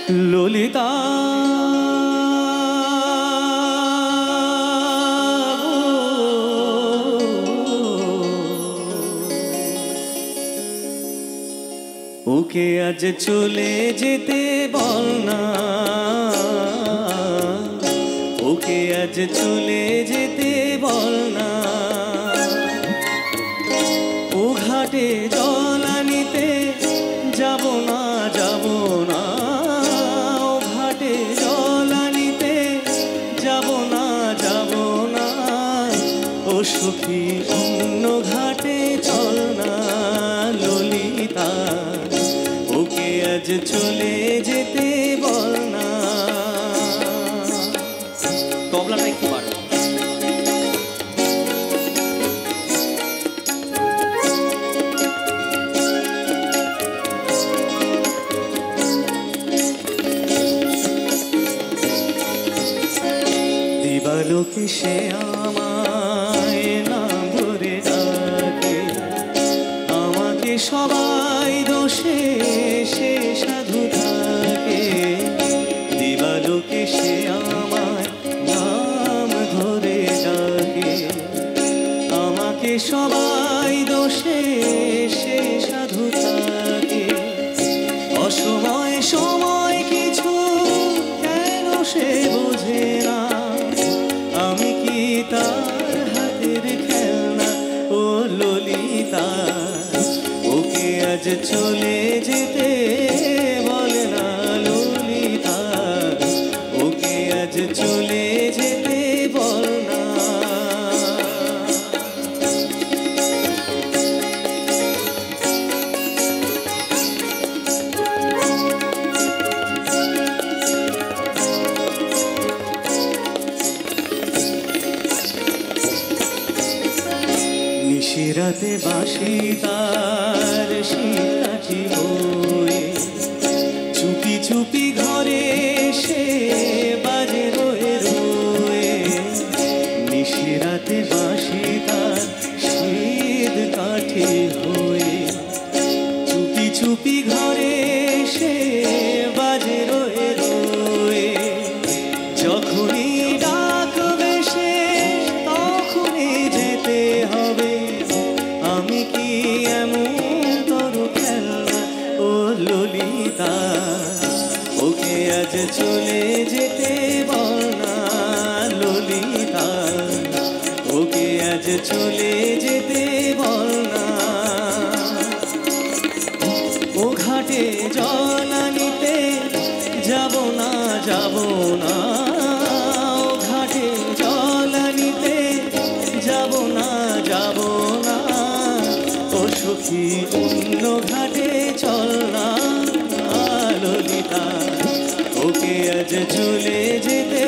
ললিতা ওকে আজ চলে যেতে বল না, ওকে আজ চলে যেতে বল না। ও ঘাটে জল আনিতে যাব না, যাব না। ও ঘাটে জল আনিতে যাব না, যাব না। ও সখী অন্য ঘাটে চল না ললিতা, ওকে আজ চলে যেতে বল না। তবলাটা একটু বাড়ো। দিবালোকে সে আমায় নাম ধরে ডাকে, আমাকে সবাই দোষে সে সাধু থাকে। দিবালোকে সে আমায় নাম ধরে ডাকে, আমাকে সবাই দোষে সে সাধু থাকে। অসময় সময় কিছু কেন সে বোঝে না, আমি কি তার হাতের খেলনা ও ললিতা। ওকে আজ চলে যেতে বলে না ললিতা, ওকে আজ চলে যেতে বল না। নিশিরাতে বাঁশি তার শিকাঠি বয়ে, চুপি চুপি ঘরে সে বাজে রয়ে রয়ে। নিশিরাতে বাঁশি তার শীত কাঠি হয়ে, চুপি চুপি ঘরে সে বাজে রয়ে রয়ে। যখনই ডাকবে সে তখনই যেতে হবে, আমি কি এমন তোর খেলনা ও ললিতা। ওকে আজ চলে যেতে বল না ললিতা, ওকে আজ চলে যেতে বল না। ও ঘাটে জল আনিতে যাব না, যাব না। ও ঘাটে জল আনিতে যাব না, যাব না। ও সখী অন্য ঘাটে চল না ললিতা, ওকে আজ চলে যেতে